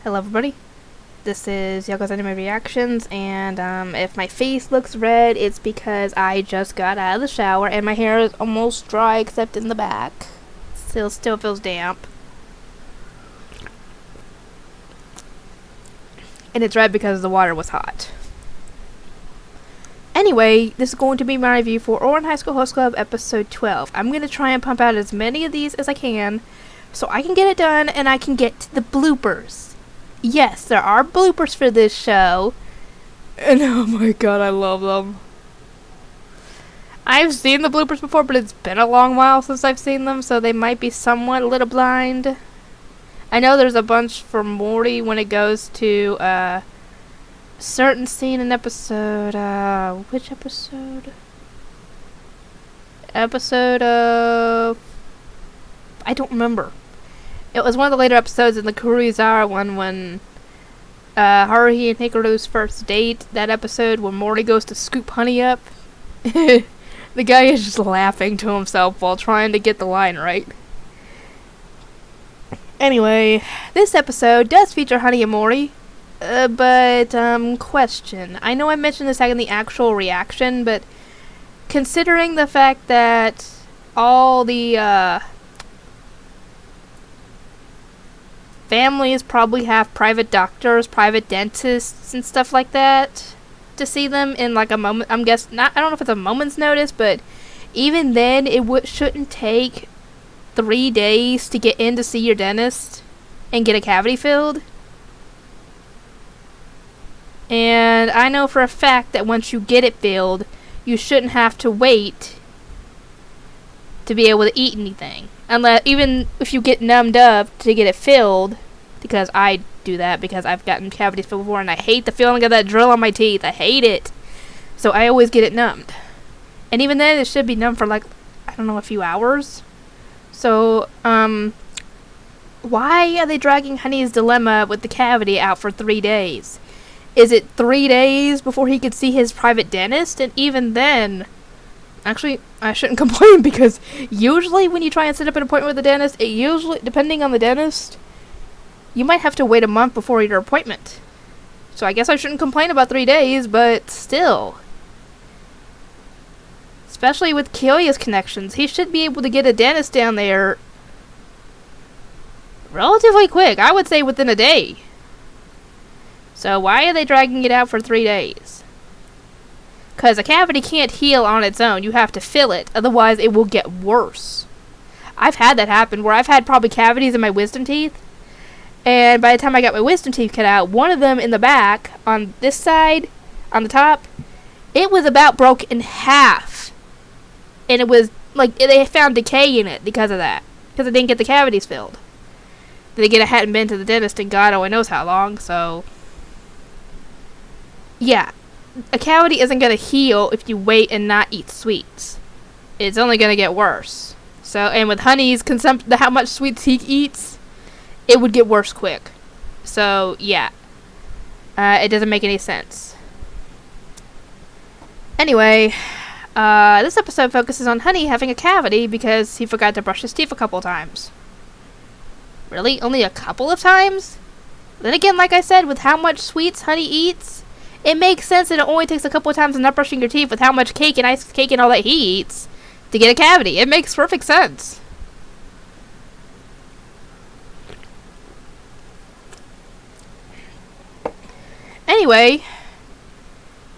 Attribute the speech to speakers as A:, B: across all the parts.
A: Hello everybody, this is Yoko's Anime Reactions, and if my face looks red, it's because I just got out of the shower and my hair is almost dry except in the back. Still feels damp. And it's red because the water was hot. Anyway, this is going to be my review for Ouran High School Host Club episode 12. I'm going to try and pump out as many of these as I can so I can get it done and I can get to the bloopers. Yes, there are bloopers for this show. And oh my god, I love them. I've seen the bloopers before, but it's been a long while since I've seen them, so they might be somewhat a little blind. I know there's a bunch for Morty when it goes to a certain scene in episode, which episode? Episode of... I don't remember. It was one of the later episodes in the Kurizara one when Haruhi and Hikaru's first date. That episode when Morty goes to scoop honey up. The guy is just laughing to himself while trying to get the line right. Anyway, this episode does feature Honey and Morty. Question. I know I mentioned this in the actual reaction, but considering the fact that all the families probably have private doctors, private dentists, and stuff like that to see them in like a moment. I don't know if it's a moment's notice, but even then, it shouldn't take 3 days to get in to see your dentist and get a cavity filled. And I know for a fact that once you get it filled, you shouldn't have to wait to be able to eat anything. Even if you get numbed up to get it filled, because I do that because I've gotten cavities filled before and I hate the feeling of that drill on my teeth. I hate it. So I always get it numbed. And even then, it should be numb for like, I don't know, a few hours. So, why are they dragging Honey's dilemma with the cavity out for 3 days? Is it 3 days before he could see his private dentist? And even then... Actually, I shouldn't complain because usually when you try and set up an appointment with the dentist, it usually, depending on the dentist, you might have to wait a month before your appointment. So I guess I shouldn't complain about 3 days, but still. Especially with Kyoya's connections, he should be able to get a dentist down there relatively quick. I would say within a day. So why are they dragging it out for 3 days? Because a cavity can't heal on its own. You have to fill it. Otherwise, it will get worse. I've had that happen where I've had probably cavities in my wisdom teeth. And by the time I got my wisdom teeth cut out, one of them in the back, on this side, on the top, it was about broke in half. And it was, like, they found decay in it because of that. Because it didn't get the cavities filled. Then again, I hadn't been to the dentist in God only knows how long, so... Yeah. A cavity isn't going to heal if you wait and not eat sweets. It's only going to get worse. So, and with Honey's consumption, how much sweets he eats, it would get worse quick. So, yeah. It doesn't make any sense. Anyway, this episode focuses on Honey having a cavity because he forgot to brush his teeth a couple times. Really? Only a couple of times? Then again, like I said, with how much sweets Honey eats, it makes sense that it only takes a couple of times of not brushing your teeth with how much cake and ice cake and all that he eats to get a cavity. It makes perfect sense. Anyway,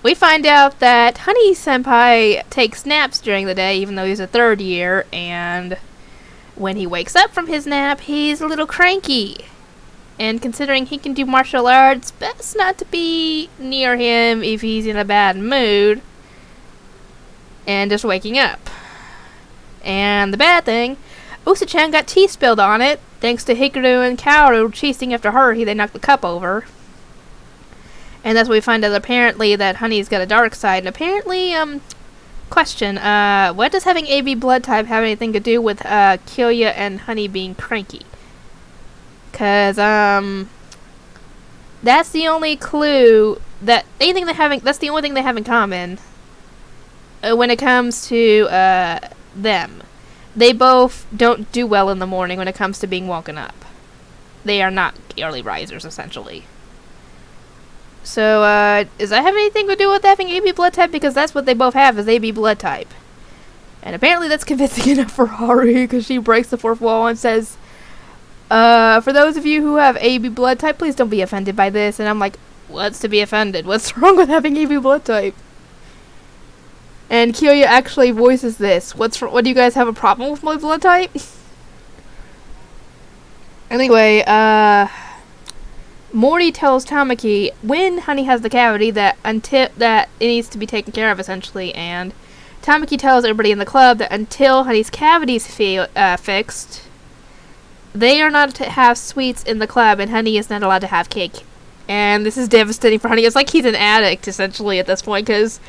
A: we find out that Honey Senpai takes naps during the day even though he's a third year, and when he wakes up from his nap, he's a little cranky. And considering he can do martial arts, best not to be near him if he's in a bad mood. And just waking up. And the bad thing, Usa-chan got tea spilled on it. Thanks to Hikaru and Kaoru chasing after her, they knocked the cup over. And that's when we find out apparently that Honey's got a dark side. And apparently, question, what does having AB blood type have anything to do with Kyoya and Honey being cranky? Because, that's the only clue that, that's the only thing they have in common when it comes to, them. They both don't do well in the morning when it comes to being woken up. they are not early risers, essentially. So, does that have anything to do with having AB blood type? Because that's what they both have, is AB blood type. And apparently that's convincing enough for Haru, because she breaks the fourth wall and says, for those of you who have AB blood type, please don't be offended by this. And I'm like, what's to be offended? What's wrong with having AB blood type? And Kyoya actually voices this. What do you guys have a problem with my blood type? Anyway, Morty tells Tamaki when Honey has the cavity that it needs to be taken care of, essentially, and Tamaki tells everybody in the club that until Honey's cavity is fixed, they are not to have sweets in the club, and Honey is not allowed to have cake. And this is devastating for Honey. It's like he's an addict, essentially, at this point, because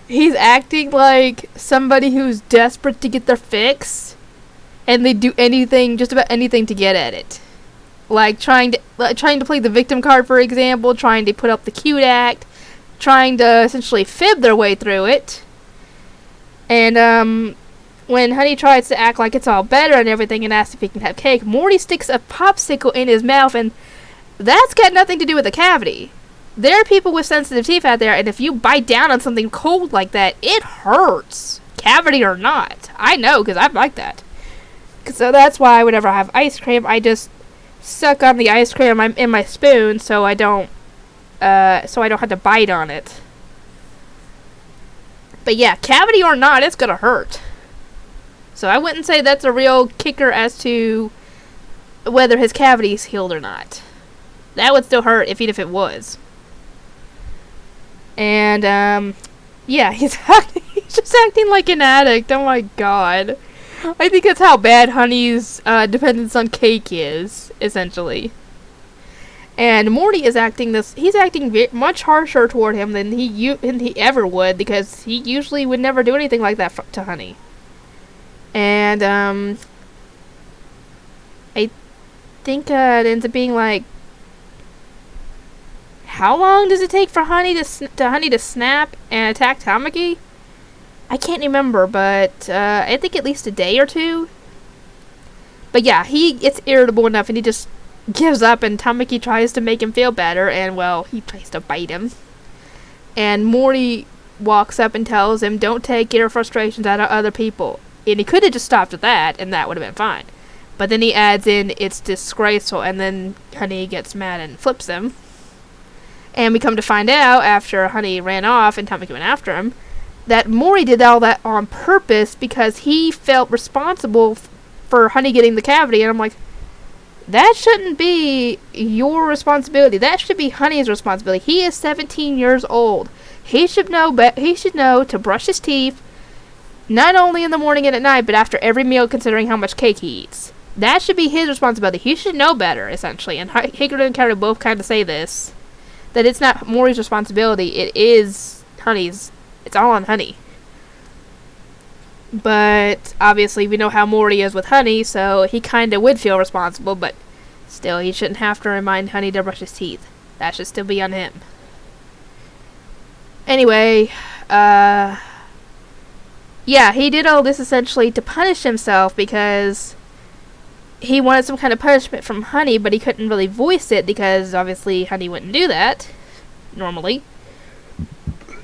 A: he's acting like somebody who's desperate to get their fix, and they do anything, just about anything, to get at it. Like trying to play the victim card, for example, trying to put up the cute act, trying to essentially fib their way through it. And when Honey tries to act like it's all better and everything and asks if he can have cake, Morty sticks a popsicle in his mouth, and that's got nothing to do with the cavity. There are people with sensitive teeth out there, and if you bite down on something cold like that, it hurts. Cavity or not. I know, because I'm like that. So that's why whenever I have ice cream, I just suck on the ice cream in my spoon so I don't have to bite on it. But yeah, cavity or not, it's gonna hurt. So I wouldn't say that's a real kicker as to whether his cavity's healed or not. That would still hurt even if it was. And yeah, he's just acting like an addict. Oh my god. I think that's how bad Honey's dependence on cake is, essentially. And Morty is he's acting much harsher toward him than he ever would, because he usually would never do anything like that to Honey. And I think it ends up being like, how long does it take for Honey to snap and attack Tamaki? I can't remember, but I think at least a day or two. But yeah, he gets irritable enough and he just gives up, and Tamaki tries to make him feel better, and well, he tries to bite him. And Morty walks up and tells him, don't take your frustrations out of other people. And he could have just stopped at that, and that would have been fine. But then he adds in, it's disgraceful, and then Honey gets mad and flips him. And we come to find out, after Honey ran off and Tamaki went after him, that Morty did all that on purpose because he felt responsible for Honey getting the cavity. And I'm like, that shouldn't be your responsibility. That should be Honey's responsibility. He is 17 years old. He should know to brush his teeth, not only in the morning and at night, but after every meal, considering how much cake he eats. That should be his responsibility. He should know better, essentially. And Hikaru and Karu both kind of say this, that it's not Morty's responsibility. It is Honey's. It's all on Honey. But obviously we know how Morty is with Honey, so he kind of would feel responsible, but still, he shouldn't have to remind Honey to brush his teeth. That should still be on him. Anyway, yeah, he did all this essentially to punish himself because he wanted some kind of punishment from Honey, but he couldn't really voice it because obviously Honey wouldn't do that normally.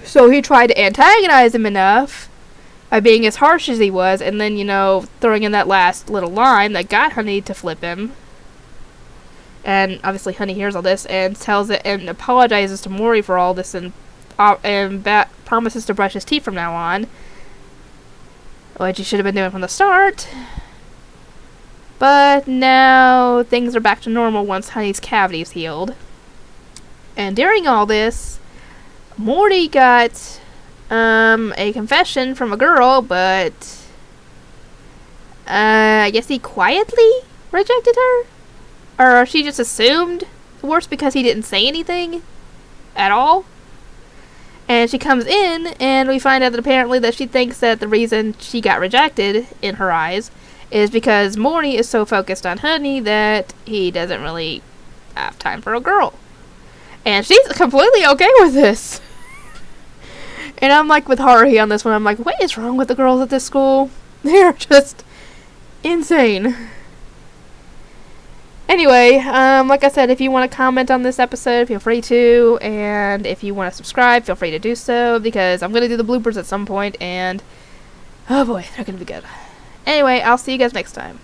A: So he tried to antagonize him enough by being as harsh as he was, and then, throwing in that last little line that got Honey to flip him. And obviously Honey hears all this and tells it and apologizes to Morty for all this and promises to brush his teeth from now on, which he should have been doing from the start. But now things are back to normal once Honey's cavity is healed. And during all this, Morty got a confession from a girl, but I guess he quietly rejected her? Or she just assumed the worst because he didn't say anything at all? And she comes in, and we find out that apparently that she thinks that the reason she got rejected, in her eyes, is because Morty is so focused on Honey that he doesn't really have time for a girl. And she's completely okay with this. And I'm like with Haruhi on this one. I'm like, what is wrong with the girls at this school? They're just insane. Anyway, like I said, if you want to comment on this episode, feel free to. And if you want to subscribe, feel free to do so. Because I'm going to do the bloopers at some point. And, oh boy, they're going to be good. Anyway, I'll see you guys next time.